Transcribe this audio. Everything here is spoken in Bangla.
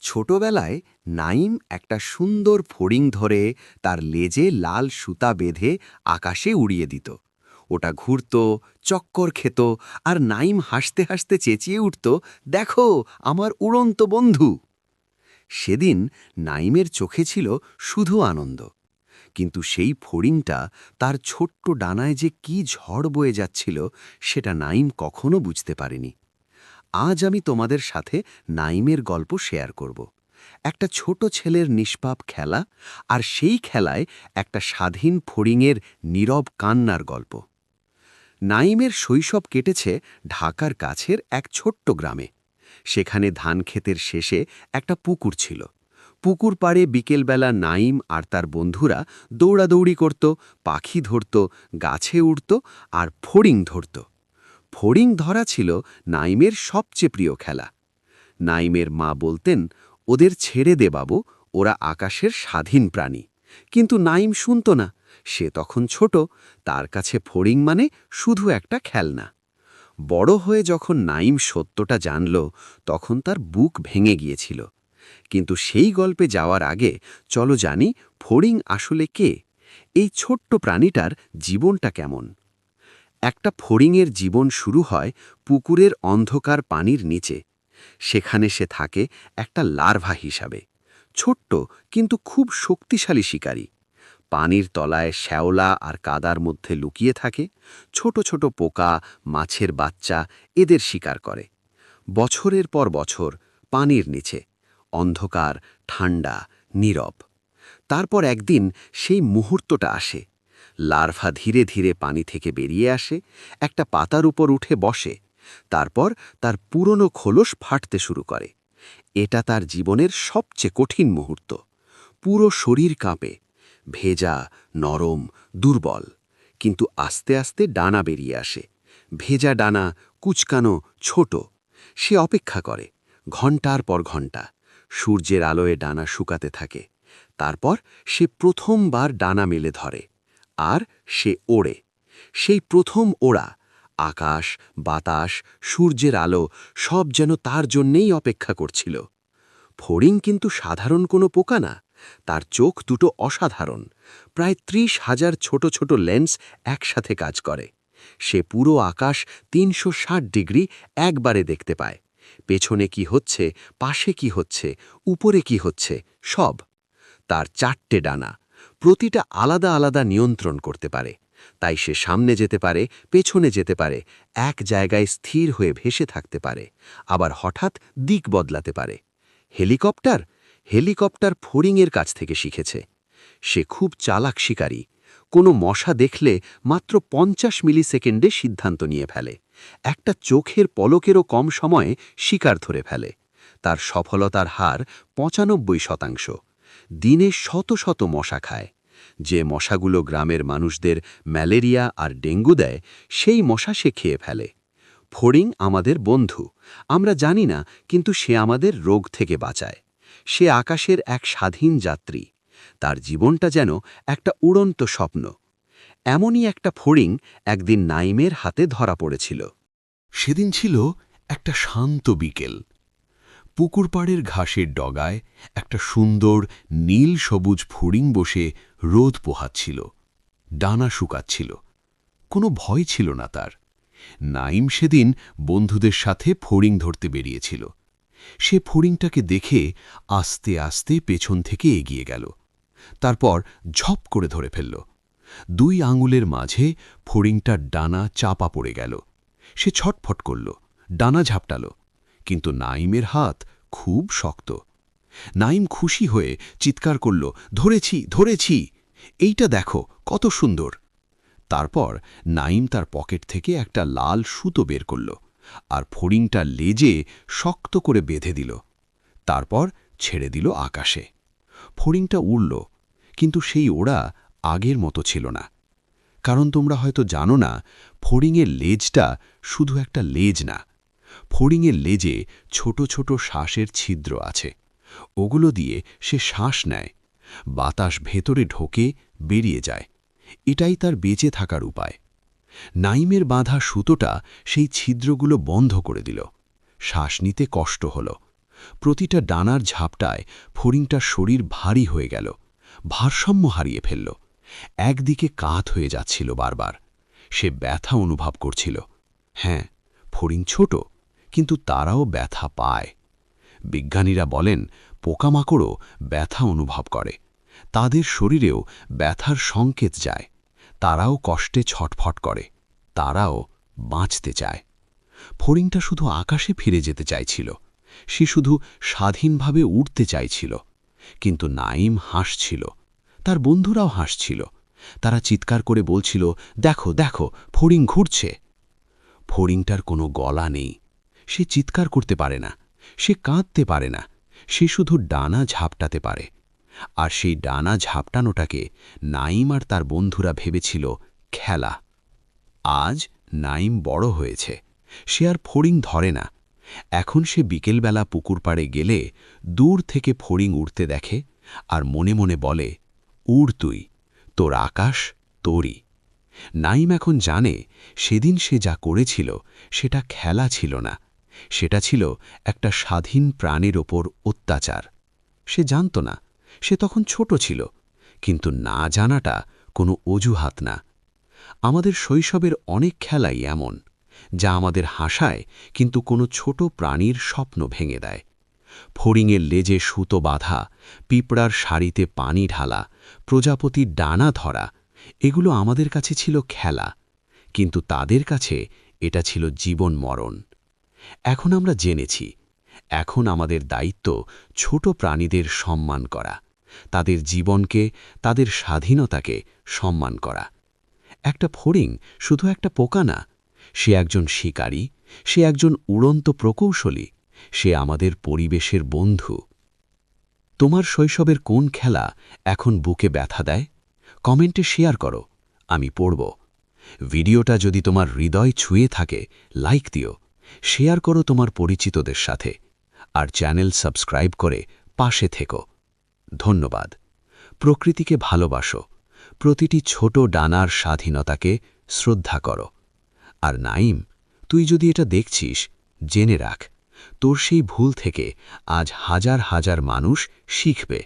ছোটবেলায় নাইম একটা সুন্দর ফড়িং ধরে তার লেজে লাল সুতা বেঁধে আকাশে উড়িয়ে দিত। ওটা ঘুরত, চক্কর খেত, আর নাইম হাসতে হাসতে চেঁচিয়ে উঠত, দেখো আমার উড়ন্ত বন্ধু। সেদিন নাইমের চোখে ছিল শুধু আনন্দ, কিন্তু সেই ফড়িংটা তার ছোট্ট ডানায় যে কি ঝড় বয়ে যাচ্ছিল সেটা নাইম কখনো বুঝতে পারেনি। আজ আমি তোমাদের সাথে নাইমের গল্প শেয়ার করব। একটা ছোট ছেলের নিষ্পাপ খেলা, আর সেই খেলায় একটা স্বাধীন ফড়িংয়ের নীরব কান্নার গল্প। নাইমের শৈশব কেটেছে ঢাকার কাছের এক ছোট্ট গ্রামে। সেখানে ধানক্ষেতের শেষে একটা পুকুর ছিল। পুকুর পাড়ে বিকেলবেলা নাইম আর তার বন্ধুরা দৌড়াদৌড়ি করত, পাখি ধরত, গাছে উড়ত আর ফড়িং ধরত। ফড়িং ধরা ছিল নাইমের সবচেয়ে প্রিয় খেলা। নাইমের মা বলতেন, ওদের ছেড়ে দে বাবু, ওরা আকাশের স্বাধীন প্রাণী। কিন্তু নাইম শুনত না, সে তখন ছোট, তার কাছে ফড়িং মানে শুধু একটা খেলনা। বড় হয়ে যখন নাইম সত্যটা জানল, তখন তার বুক ভেঙে গিয়েছিল। কিন্তু সেই গল্পে যাওয়ার আগে চলো জানি ফড়িং আসলে কে, এই ছোট্ট প্রাণীটার জীবনটা কেমন। একটা ফড়িংয়ের জীবন শুরু হয় পুকুরের অন্ধকার পানির নিচে। সেখানে সে থাকে একটা লার্ভা হিসাবে, ছোট্ট কিন্তু খুব শক্তিশালী শিকারী। পানির তলায় শ্যাওলা আর কাদার মধ্যে লুকিয়ে থাকে, ছোট ছোট পোকা, মাছের বাচ্চা এদের শিকার করে। বছরের পর বছর পানির নিচে, অন্ধকার, ঠান্ডা, নীরব। তারপর একদিন সেই মুহূর্তটা আসে। লার্ভা ধীরে ধীরে পানি থেকে বেরিয়ে আসে, একটা পাতার উপর উঠে বসে। তারপর তার পুরনো খোলস ফাটতে শুরু করে। এটা তার জীবনের সবচেয়ে কঠিন মুহূর্ত। পুরো শরীর কাঁপে, ভেজা, নরম, দুর্বল। কিন্তু আস্তে আস্তে ডানা বেরিয়ে আসে, ভেজা ডানা, কুচকানো, ছোট। সে অপেক্ষা করে, ঘণ্টার পর ঘণ্টা। সূর্যের আলোয় ডানা শুকাতে থাকে। তারপর সে প্রথমবার ডানা মেলে ধরে, আর সে ওড়ে। সেই প্রথম ওড়া, আকাশ, বাতাস, সূর্যের আলো সব যেন তার জন্যেই অপেক্ষা করছিল। ফড়িং কিন্তু সাধারণ কোনো পোকা না, তার চোখ দুটো অসাধারণ। প্রায় ৩০,০০০ ছোট ছোট লেন্স একসাথে কাজ করে। সে পুরো আকাশ ৩৬০ ডিগ্রি একবারে দেখতে পায়। পেছনে কি হচ্ছে, পাশে কি হচ্ছে, উপরে কি হচ্ছে, সব। তার ৪টে ডানা, প্রতিটা আলাদা আলাদা নিয়ন্ত্রণ করতে পারে। তাই সে সামনে যেতে পারে, পেছনে যেতে পারে, এক জায়গায় স্থির হয়ে ভেসে থাকতে পারে, আবার হঠাৎ দিক বদলাতে পারে। হেলিকপ্টার হেলিকপ্টার ফড়িংয়ের কাছ থেকে শিখেছে। সে খুব চালাক শিকারী। কোনো মশা দেখলে মাত্র ৫০ মিলিসেকেন্ডে সিদ্ধান্ত নিয়ে ফেলে। একটা চোখের পলকেরও কম সময়ে শিকার ধরে ফেলে। তার সফলতার হার ৯৫%। দিনে শত শত মশা খায়। যে মশাগুলো গ্রামের মানুষদের ম্যালেরিয়া আর ডেঙ্গু দেয়, সেই মশা সে খেয়ে ফেলে। ফড়িং আমাদের বন্ধু, আমরা জানি না, কিন্তু সে আমাদের রোগ থেকে বাঁচায়। সে আকাশের এক স্বাধীন যাত্রী। তার জীবনটা যেন একটা উড়ন্ত স্বপ্ন। এমনই একটা ফড়িং একদিন নাইমের হাতে ধরা পড়েছিল। সেদিন ছিল একটা শান্ত বিকেল। পুকুরপাড়ের ঘাসের ডগায় একটা সুন্দর নীল সবুজ ফড়িং বসে রোদ পোহাচ্ছিল, ডানা শুকাচ্ছিল। কোনো ভয় ছিল না তার। নাইম সেদিন বন্ধুদের সাথে ফড়িং ধরতে বেরিয়েছিল। সে ফড়িংটাকে দেখে আস্তে আস্তে পেছন থেকে এগিয়ে গেল। তারপর ঝপ করে ধরে ফেলল। ২ আঙুলের মাঝে ফড়িংটার ডানা চাপা পড়ে গেল। সে ছটফট করল, ডানা ঝাপটাল, কিন্তু নাইমের হাত খুব শক্ত। নাইম খুশি হয়ে চিৎকার করল, ধরেছি, ধরেছি, এইটা দেখো কত সুন্দর। তারপর নাইম তার পকেট থেকে একটা লাল সুতো বের করল, আর ফড়িংটার লেজে শক্ত করে বেঁধে দিল। তারপর ছেড়ে দিল আকাশে। ফড়িংটা উড়ল, কিন্তু সেই ওড়া আগের মতো ছিল না। কারণ তোমরা হয়তো জানো না, ফড়িংয়ের লেজটা শুধু একটা লেজ না। ফড়িংয়ের লেজে ছোট ছোট শ্বাসের ছিদ্র আছে। ওগুলো দিয়ে সে শ্বাস নেয়। বাতাস ভেতরে ঢোকে, বেরিয়ে যায়। এটাই তার বেঁচে থাকার উপায়। নাইমের বাঁধা সুতোটা সেই ছিদ্রগুলো বন্ধ করে দিল। শ্বাস নিতে কষ্ট হল। প্রতিটা ডানার ঝাপটায় ফড়িংটার শরীর ভারী হয়ে গেল, ভারসাম্য হারিয়ে ফেলল। একদিকে কাত হয়ে যাচ্ছিল বারবার। সে ব্যথা অনুভব করছিল। হ্যাঁ, ফড়িং ছোট, কিন্তু তারাও ব্যথা পায়। বিজ্ঞানীরা বলেন পোকামাকড়ও ব্যথা অনুভব করে। তাদের শরীরেও ব্যথার সংকেত যায়। তারাও কষ্টে ছটফট করে। তারাও বাঁচতে চায়। ফড়িংটা শুধু আকাশে ফিরে যেতে চাইছিল। সে শুধু স্বাধীনভাবে উড়তে চাইছিল। কিন্তু নাইম হাসছিল। তার বন্ধুরাও হাসছিল। তারা চিৎকার করে বলছিল, দেখো দেখো, ফড়িং ঘুরছে। ফড়িংটার কোনো গলা নেই। সে চিৎকার করতে পারে না। সে কাঁদতে পারে না। সে শুধু ডানা ঝাপটাতে পারে। আর সেই ডানা ঝাপটানোটাকে নাইম আর তার বন্ধুরা ভেবেছিল খেলা। আজ নাইম বড় হয়েছে। সে আর ফড়িং ধরে না। এখন সে বিকেলবেলা পুকুর পাড়ে গেলে দূর থেকে ফড়িং উড়তে দেখে আর মনে মনে বলে, উড় তুই, তোর আকাশ তোরই। নাইম এখন জানে সেদিন সে যা করেছিল সেটা খেলা ছিল না। সেটা ছিল একটা স্বাধীন প্রাণীর ওপর অত্যাচার। সে জানত না, সে তখন ছোট ছিল, কিন্তু না জানাটা কোনো অজুহাত না। আমাদের শৈশবের অনেক খেলাই এমন, যা আমাদের হাসায় কিন্তু কোনো ছোট প্রাণীর স্বপ্ন ভেঙে দেয়। ফড়িংয়ের লেজে সুতো বাঁধা, পিঁপড়ার শাড়িতে পানি ঢালা, প্রজাপতির ডানা ধরা, এগুলো আমাদের কাছে ছিল খেলা, কিন্তু তাদের কাছে এটা ছিল জীবন মরণ। এখন আমরা জেনেছি, এখন আমাদের দায়িত্ব ছোট প্রাণীদের সম্মান করা, তাদের জীবনকে, তাদের স্বাধীনতাকে সম্মান করা। একটা ফড়িং শুধু একটা পোকা না, সে একজন শিকারী, সে একজন উড়ন্ত প্রকৌশলী, সে আমাদের পরিবেশের বন্ধু। তোমার শৈশবের কোন খেলা এখন বুকে ব্যথা দেয়? কমেন্টে শেয়ার করো, আমি পড়ব। ভিডিওটা যদি তোমার হৃদয় ছুঁয়ে থাকে, লাইক দিও, শেয়ার করো তোমার পরিচিতদের সাথে, আর চ্যানেল সাবস্ক্রাইব করে পাশে থেকো। ধন্যবাদ। প্রকৃতিকে ভালোবাসো, প্রতিটি ছোট ডানার স্বাধীনতাকে শ্রদ্ধা করো। আর নাইম, তুই যদি এটা দেখছিস, জেনে রাখ, তোর সেই ভুল থেকে আজ হাজার হাজার মানুষ শিখবে।